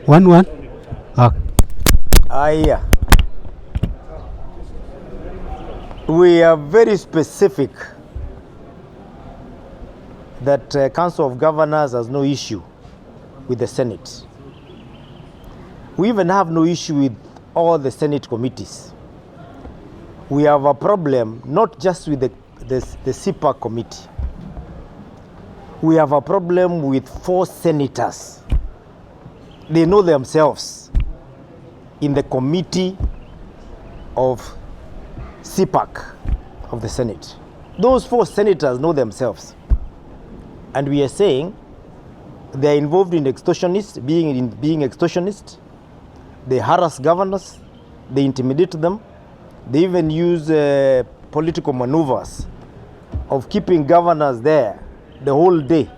1-1. Yeah. We are very specific that Council of Governors has no issue with the Senate. We even have no issue with all the Senate committees. We have a problem not just with the CPAIC committee. We have a problem with 4 senators. They know themselves in the committee of CPAIC of the Senate. Those 4 senators know themselves. And we are saying they are involved in extortionists, being extortionists. They harass governors, they intimidate them. They even use political maneuvers of keeping governors there the whole day,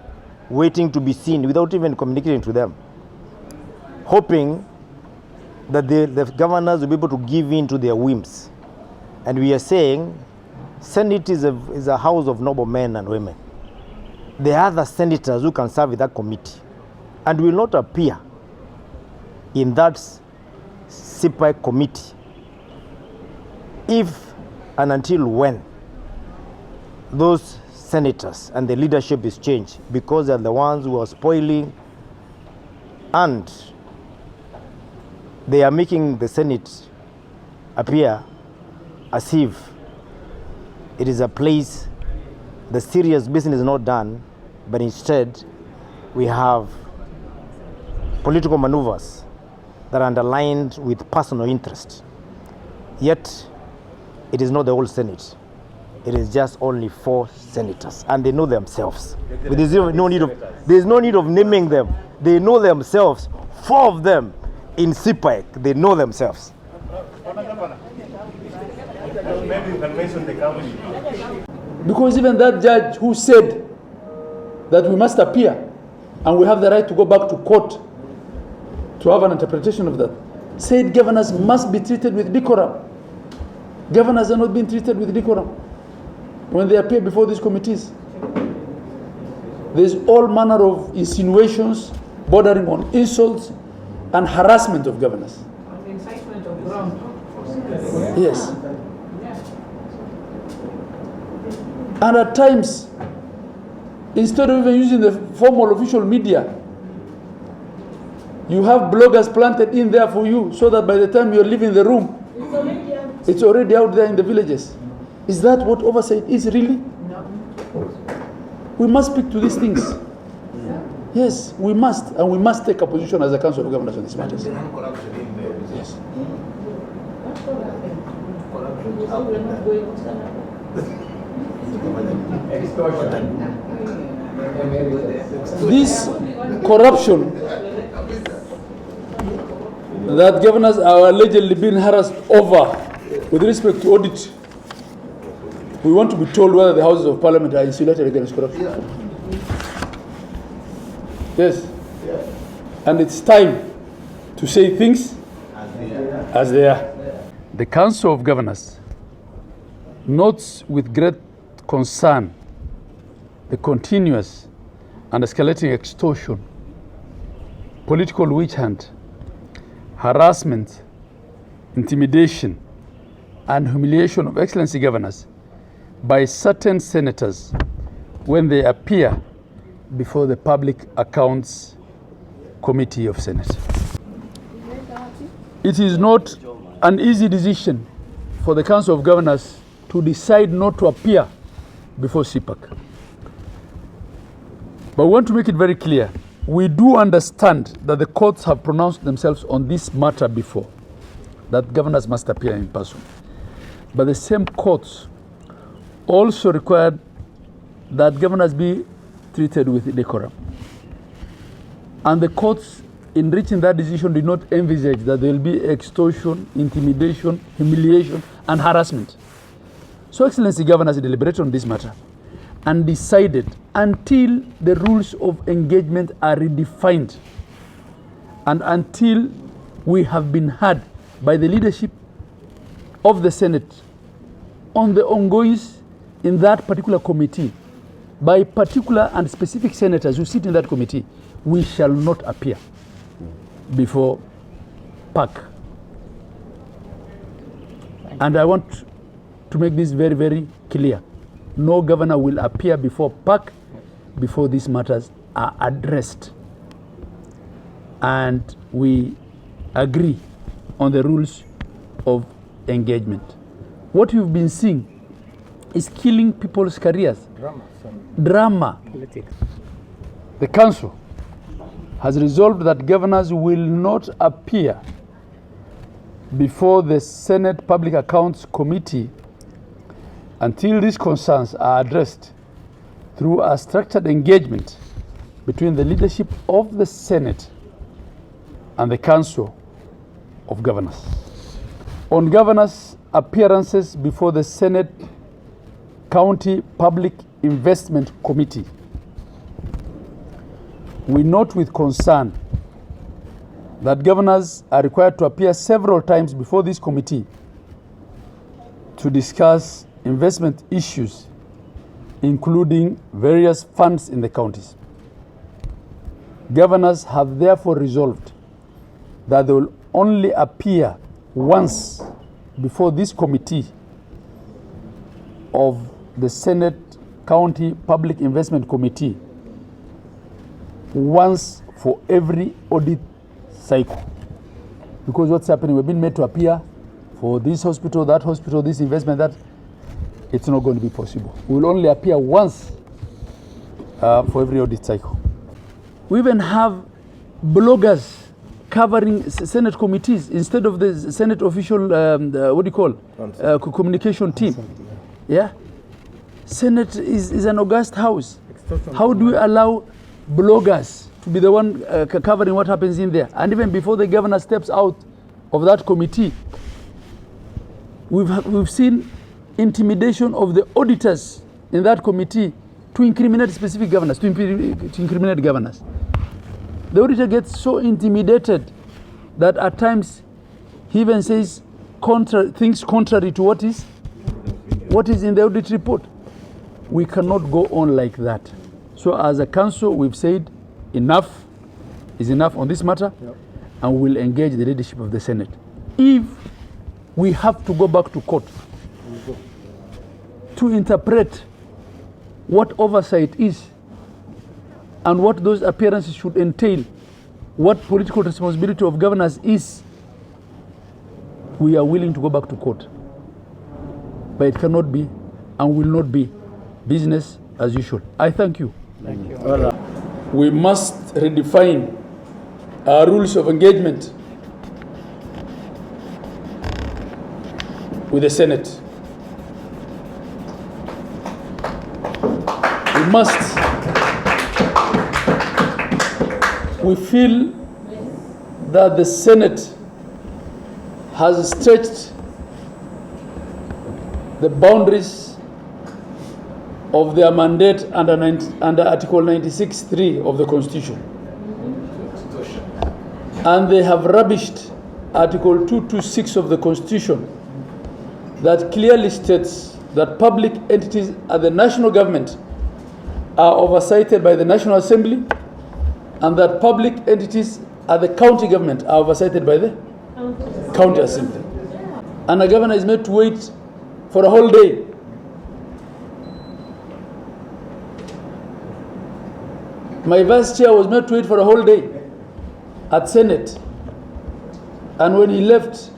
waiting to be seen without even communicating to them, hoping that the governors will be able to give in to their whims. And we are saying Senate is a house of noble men and women. There are other senators who can serve in that committee and will not appear in that CPAIC committee if and until when those senators and the leadership is changed, because they're the ones who are spoiling and they are making the Senate appear as if it is a place the serious business is not done, but instead we have political maneuvers that are underlined with personal interest. Yet it is not the whole Senate. It is just only 4 senators, and they know themselves. But there's no need of naming them. They know themselves. 4 of them in CPAIC, they know themselves. Because even that judge who said that we must appear and we have the right to go back to court to have an interpretation of that, said governors must be treated with decorum. Governors are not being treated with decorum when they appear before these committees. There's all manner of insinuations bordering on insults and harassment of governors. Incitement of ground. Yes. And at times, instead of even using the formal official media, you have bloggers planted in there for you so that by the time you're leaving the room, it's already out there in the villages. Is that what oversight is really? No. We must speak to these things. Yes, we must, and we must take a position as a Council of Governors on these matters. Yes. This corruption that governors are allegedly being harassed over with respect to audit, we want to be told whether the Houses of Parliament are insulated against corruption. Yes. And it's time to say things as they are. The Council of Governors notes with great concern the continuous and escalating extortion, political witch hunt, harassment, intimidation, and humiliation of excellency governors by certain senators when they appear before the Public Accounts Committee of Senate. It is not an easy decision for the Council of Governors to decide not to appear before CPAIC. But we want to make it very clear, we do understand that the courts have pronounced themselves on this matter before, that governors must appear in person. But the same courts also required that governors be treated with decorum. And the courts, in reaching that decision, did not envisage that there will be extortion, intimidation, humiliation, and harassment. So, Excellency Governors deliberated on this matter and decided until the rules of engagement are redefined and until we have been heard by the leadership of the Senate on the ongoings in that particular committee by particular and specific senators who sit in that committee, we shall not appear before PAC. And I want to make this very, very clear. No governor will appear before PAC before these matters are addressed. And we agree on the rules of engagement. What you've been seeing is killing people's careers. Drama. Politics. The council has resolved that governors will not appear before the Senate Public Accounts Committee until these concerns are addressed through a structured engagement between the leadership of the Senate and the Council of Governors. On governors' appearances before the Senate County Public Investment Committee, we note with concern that governors are required to appear several times before this committee to discuss investment issues, including various funds in the counties. Governors have therefore resolved that they will only appear once before this committee of the Senate County Public Investment Committee once for every audit cycle. Because what's happening, we've been made to appear for this hospital, this investment, that. It's not going to be possible. We will only appear once for every audit cycle. We even have bloggers covering Senate committees instead of the Senate official, communication team. Yeah? Senate is an august house. How do we allow bloggers to be the one covering what happens in there? And even before the governor steps out of that committee, we've seen intimidation of the auditors in that committee to incriminate specific governors, to incriminate governors. The auditor gets so intimidated that at times he even says things contrary to what is in the audit report. We cannot go on like that. So as a council, we've said enough is enough on this matter, and we'll engage the leadership of the Senate. If we have to go back to court to interpret what oversight is and what those appearances should entail, what political responsibility of governors is, we are willing to go back to court. But it cannot be and will not be business as usual. I thank you. Thank you. All right. We must redefine our rules of engagement with the Senate. We must. We feel that the Senate has stretched the boundaries of their mandate under Article 96(3) of the Constitution. And they have rubbished Article 226 of the Constitution that clearly states that public entities at the national government are oversighted by the National Assembly, and that public entities at the county government are oversighted by the county assembly. And a governor is made to wait for a whole day. My vice chair was made to wait for a whole day at Senate. And when he left,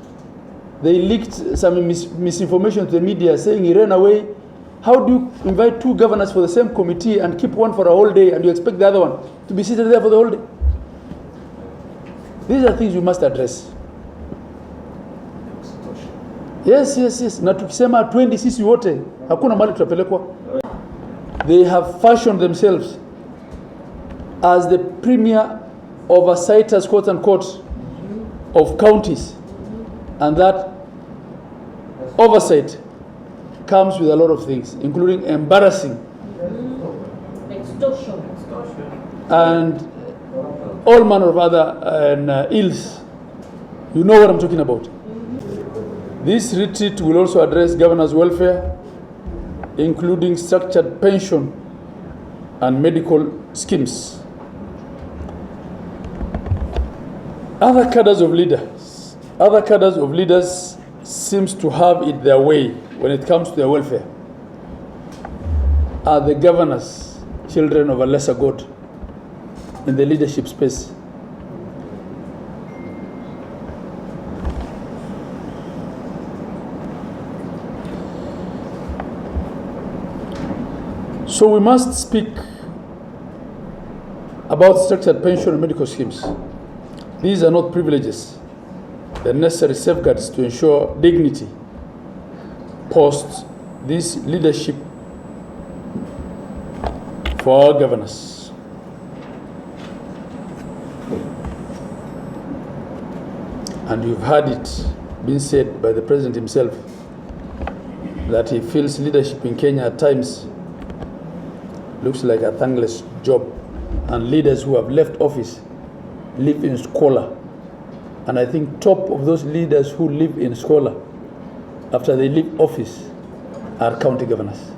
they leaked some misinformation to the media saying he ran away. How do you invite two governors for the same committee and keep one for a whole day and you expect the other one to be seated there for the whole day? These are things we must address. Yes. Na tukisema 20 sisi wote hakuna mali tutapelekwa. They have fashioned themselves as the premier oversights, quote unquote, of counties, and that oversight comes with a lot of things, including embarrassing Extortion. and all manner of other ills. You know what I'm talking about. This retreat will also address governors' welfare, including structured pension and medical schemes. Other cadres of leaders seems to have it their way when it comes to their welfare. Are the governors children of a lesser God in the leadership space? So we must speak about structured pension and medical schemes. These are not privileges. They're necessary safeguards to ensure dignity post this leadership for our governors. And you've heard it being said by the president himself that he feels leadership in Kenya at times looks like a thankless job, and leaders who have left office live in squalor. And I think top of those leaders who live in squalor after they leave office are county governors.